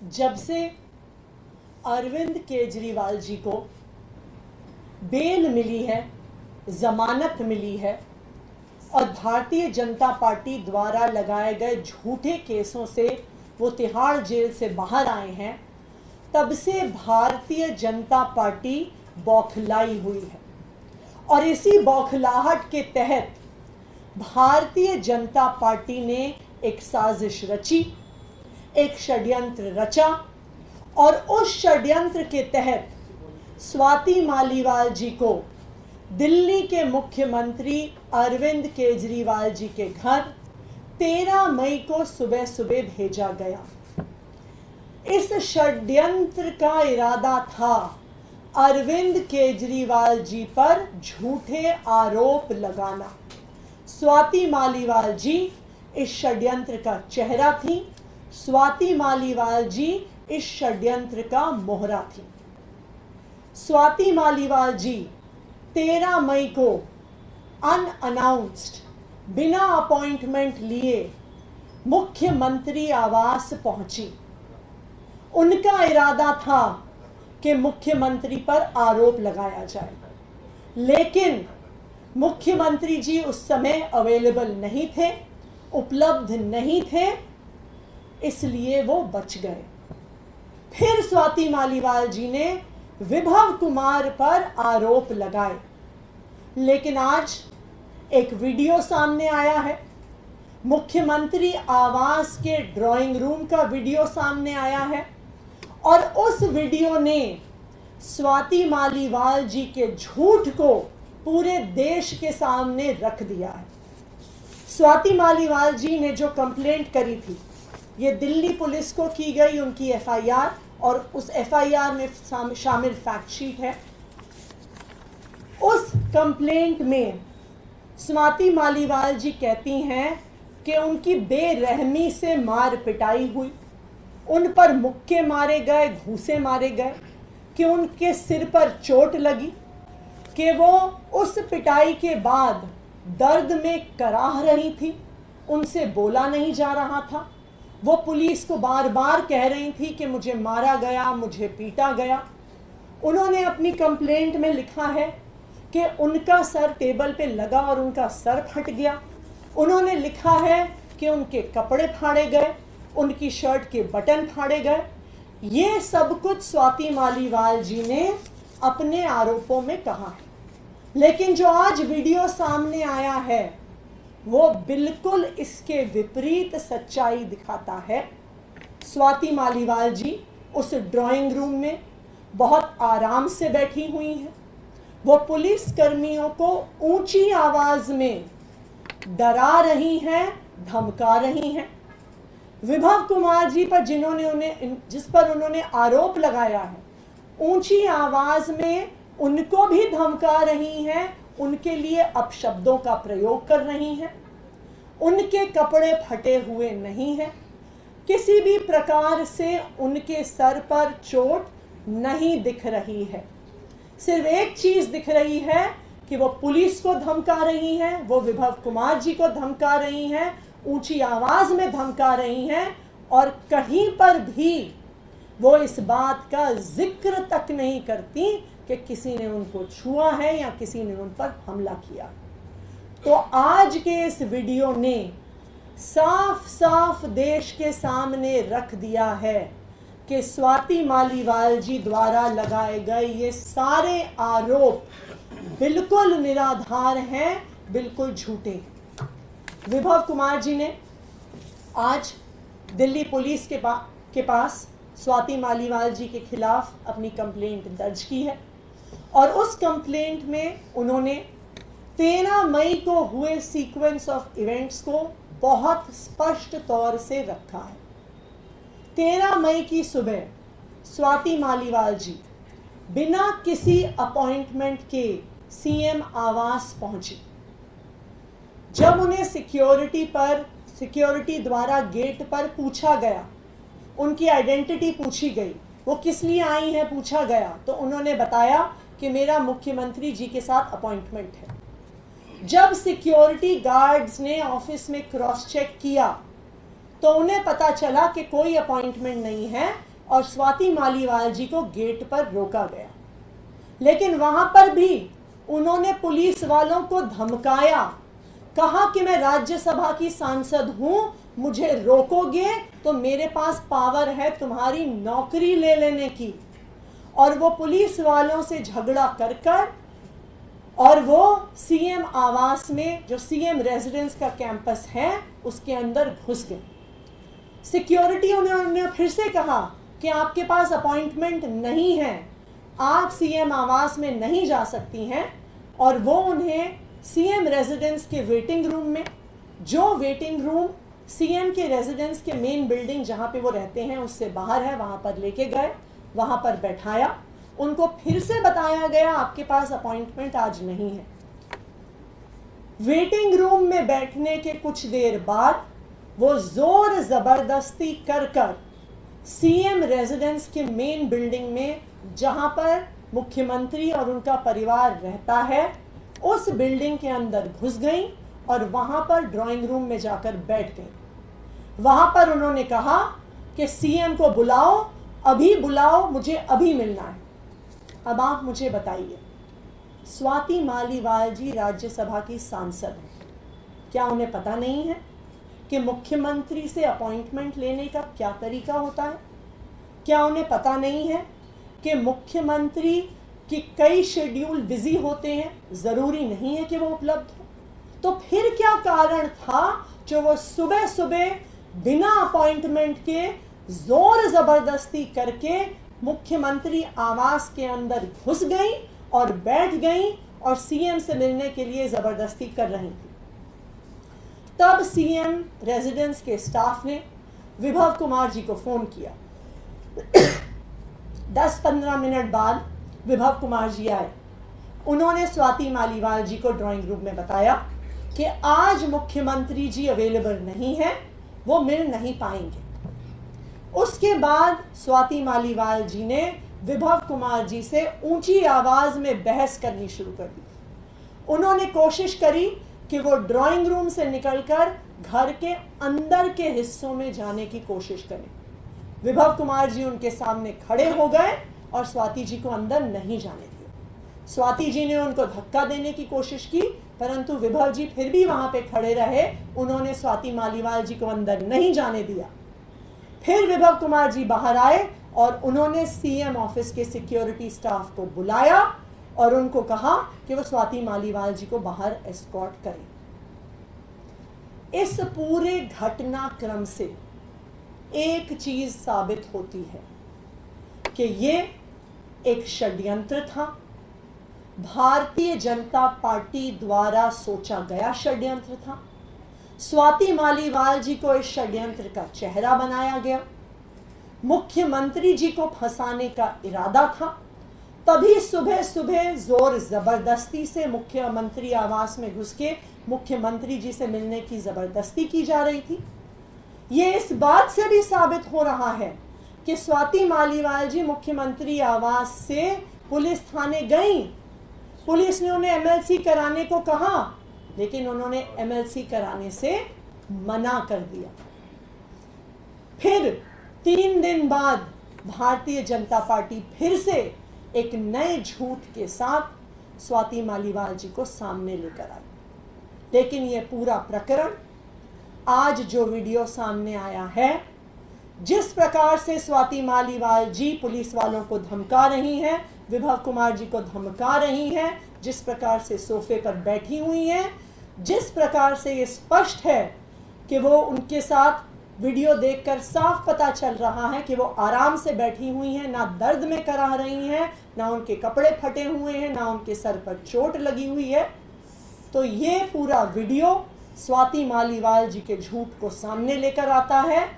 जब से अरविंद केजरीवाल जी को बेल मिली है, जमानत मिली है और भारतीय जनता पार्टी द्वारा लगाए गए झूठे केसों से वो तिहाड़ जेल से बाहर आए हैं, तब से भारतीय जनता पार्टी बौखलाई हुई है। और इसी बौखलाहट के तहत भारतीय जनता पार्टी ने एक साजिश रची, एक षड्यंत्र रचा और उस षड्यंत्र के तहत स्वाति मालीवाल जी को दिल्ली के मुख्यमंत्री अरविंद केजरीवाल जी के घर 13 मई को सुबह सुबह भेजा गया। इस षड्यंत्र का इरादा था अरविंद केजरीवाल जी पर झूठे आरोप लगाना। स्वाति मालीवाल जी इस षड्यंत्र का चेहरा थी, स्वाति मालीवाल जी इस षड्यंत्र का मोहरा थी। स्वाति मालीवाल जी 13 मई को अनअनाउंस्ड, बिना अपॉइंटमेंट लिए मुख्यमंत्री आवास पहुंची। उनका इरादा था कि मुख्यमंत्री पर आरोप लगाया जाए, लेकिन मुख्यमंत्री जी उस समय अवेलेबल नहीं थे, उपलब्ध नहीं थे, इसलिए वो बच गए। फिर स्वाति मालीवाल जी ने विभव कुमार पर आरोप लगाए, लेकिन आज एक वीडियो सामने आया है, मुख्यमंत्री आवास के ड्राइंग रूम का वीडियो सामने आया है और उस वीडियो ने स्वाति मालीवाल जी के झूठ को पूरे देश के सामने रख दिया है। स्वाति मालीवाल जी ने जो कंप्लेंट करी थी, ये दिल्ली पुलिस को की गई उनकी एफआईआर और उस एफआईआर में शामिल फैक्ट शीट है। उस कंप्लेंट में स्वाति मालीवाल जी कहती हैं कि उनकी बेरहमी से मार पिटाई हुई, उन पर मुक्के मारे गए, घूंसे मारे गए, कि उनके सिर पर चोट लगी, कि वो उस पिटाई के बाद दर्द में कराह रही थी, उनसे बोला नहीं जा रहा था। वो पुलिस को बार बार कह रही थी कि मुझे मारा गया, मुझे पीटा गया। उन्होंने अपनी कंप्लेंट में लिखा है कि उनका सर टेबल पे लगा और उनका सर फट गया। उन्होंने लिखा है कि उनके कपड़े फाड़े गए, उनकी शर्ट के बटन फाड़े गए। ये सब कुछ स्वाति मालीवाल जी ने अपने आरोपों में कहा है, लेकिन जो आज वीडियो सामने आया है वो बिल्कुल इसके विपरीत सच्चाई दिखाता है। स्वाति मालीवाल जी उस ड्राइंग रूम में बहुत आराम से बैठी हुई हैं। वो पुलिस कर्मियों को ऊंची आवाज में डरा रही हैं, धमका रही हैं। विभव कुमार जी पर जिस पर उन्होंने आरोप लगाया है, ऊंची आवाज में उनको भी धमका रही हैं, उनके लिए अपशब्दों का प्रयोग कर रही हैं। उनके कपड़े फटे हुए नहीं हैं, किसी भी प्रकार से उनके सर पर चोट नहीं दिख रही है। सिर्फ एक चीज दिख रही है कि वो पुलिस को धमका रही हैं, वो विभव कुमार जी को धमका रही हैं, ऊंची आवाज में धमका रही हैं और कहीं पर भी वो इस बात का जिक्र तक नहीं करती कि किसी ने उनको छुआ है या किसी ने उन पर हमला किया। तो आज के इस वीडियो ने साफ साफ देश के सामने रख दिया है कि स्वाति मालीवाल जी द्वारा लगाए गए ये सारे आरोप बिल्कुल निराधार हैं, बिल्कुल झूठे हैं। विभव कुमार जी ने आज दिल्ली पुलिस के पास स्वाति मालीवाल जी के खिलाफ अपनी कंप्लेंट दर्ज की है और उस कंप्लेंट में उन्होंने 13 मई को हुए सीक्वेंस ऑफ इवेंट्स को बहुत स्पष्ट तौर से रखा है। 13 मई की सुबह स्वाति मालीवाल जी बिना किसी अपॉइंटमेंट के सीएम आवास पहुंची। जब उन्हें सिक्योरिटी द्वारा गेट पर पूछा गया, उनकी आइडेंटिटी पूछी गई, वो किस लिए आई हैं पूछा गया, तो उन्होंने बताया कि मेरा मुख्यमंत्री जी के साथ अपॉइंटमेंट है। जब सिक्योरिटी गार्ड्स ने ऑफिस में क्रॉस चेक किया तो उन्हें पता चला कि कोई अपॉइंटमेंट नहीं है, और स्वाति मालीवाल जी को गेट पर रोका गया। लेकिन वहां पर भी उन्होंने पुलिस वालों को धमकाया, कहा कि मैं राज्यसभा की सांसद हूं, मुझे रोकोगे तो मेरे पास पावर है तुम्हारी नौकरी ले लेने की। और वो पुलिस वालों से झगड़ा कर और वो सीएम आवास में, जो सीएम रेजिडेंस का कैंपस है, उसके अंदर घुस गए। सिक्योरिटी उन्होंने फिर से कहा कि आपके पास अपॉइंटमेंट नहीं है, आप सीएम आवास में नहीं जा सकती हैं। और वो उन्हें सीएम रेजिडेंस के वेटिंग रूम में, जो वेटिंग रूम सीएम के रेजिडेंस के मेन बिल्डिंग जहां पे वो रहते हैं उससे बाहर है, वहां पर लेके गए, वहां पर बैठाया। उनको फिर से बताया गया आपके पास अपॉइंटमेंट आज नहीं है। वेटिंग रूम में बैठने के कुछ देर बाद वो जोर जबरदस्ती कर सीएम रेजिडेंस के मेन बिल्डिंग में, जहां पर मुख्यमंत्री और उनका परिवार रहता है, उस बिल्डिंग के अंदर घुस गई और वहां पर ड्राइंग रूम में जाकर बैठ गई। वहां पर उन्होंने कहा कि सीएम को बुलाओ, अभी बुलाओ, मुझे अभी मिलना है। अब आप मुझे बताइए, स्वाति मालीवाल जी राज्यसभा की सांसद हैं, क्या उन्हें पता नहीं है कि मुख्यमंत्री से अपॉइंटमेंट लेने का क्या तरीका होता है? क्या उन्हें पता नहीं है कि मुख्यमंत्री की कई शेड्यूल बिजी होते हैं, जरूरी नहीं है कि वो उपलब्ध हो? तो फिर क्या कारण था जो वो सुबह सुबह बिना अपॉइंटमेंट के जोर जबरदस्ती करके मुख्यमंत्री आवास के अंदर घुस गई और बैठ गई और सीएम से मिलने के लिए जबरदस्ती कर रही थी? तब सीएम रेजिडेंस के स्टाफ ने विभव कुमार जी को फोन किया। 10-15 मिनट बाद विभव कुमार जी आए। उन्होंने स्वाति मालीवाल जी को ड्राइंग रूम में बताया कि आज मुख्यमंत्री जी अवेलेबल नहीं है, वो मिल नहीं पाएंगे। उसके बाद स्वाति मालीवाल जी ने विभव कुमार जी से ऊंची आवाज में बहस करनी शुरू कर दी। उन्होंने कोशिश करी कि वो ड्राइंग रूम से निकलकर घर के अंदर के हिस्सों में जाने की कोशिश करें। विभव कुमार जी उनके सामने खड़े हो गए और स्वाति जी को अंदर नहीं जाने दिया। स्वाति जी ने उनको धक्का देने की कोशिश की, परंतु विभव जी फिर भी वहां पे खड़े रहे। उन्होंने स्वाति मालीवाल जी को अंदर नहीं जाने दिया। फिर विभव कुमार जी बाहर आए और उन्होंने सीएम ऑफिस के सिक्योरिटी स्टाफ को बुलाया और उनको कहा कि वो स्वाति मालीवाल जी को बाहर एस्कॉर्ट करें। इस पूरे घटनाक्रम से एक चीज साबित होती है कि ये एक षड्यंत्र था, भारतीय जनता पार्टी द्वारा सोचा गया षड्यंत्र था। स्वाति मालीवाल जी को इस षड्यंत्र का चेहरा बनाया गया, मुख्यमंत्री जी को फंसाने का इरादा था। तभी सुबह सुबह जोर जबरदस्ती से मुख्यमंत्री आवास में घुस के मुख्यमंत्री जी से मिलने की जबरदस्ती की जा रही थी। ये इस बात से भी साबित हो रहा है कि स्वाति मालीवाल जी मुख्यमंत्री आवास से पुलिस थाने गई। पुलिस ने उन्हें एमएलसी कराने को कहा, लेकिन उन्होंने एमएलसी कराने से मना कर दिया। फिर 3 दिन बाद भारतीय जनता पार्टी फिर से एक नए झूठ के साथ स्वाति मालीवाल जी को सामने लेकर आई। लेकिन यह पूरा प्रकरण, आज जो वीडियो सामने आया है, जिस प्रकार से स्वाति मालीवाल जी पुलिस वालों को धमका रही हैं, विभव कुमार जी को धमका रही हैं, जिस प्रकार से सोफे पर बैठी हुई हैं, जिस प्रकार से ये स्पष्ट है कि वो उनके साथ वीडियो देखकर साफ पता चल रहा है कि वो आराम से बैठी हुई हैं, ना दर्द में कराह रही हैं, ना उनके कपड़े फटे हुए हैं, ना उनके सर पर चोट लगी हुई है। तो ये पूरा वीडियो स्वाति मालीवाल जी के झूठ को सामने लेकर आता है।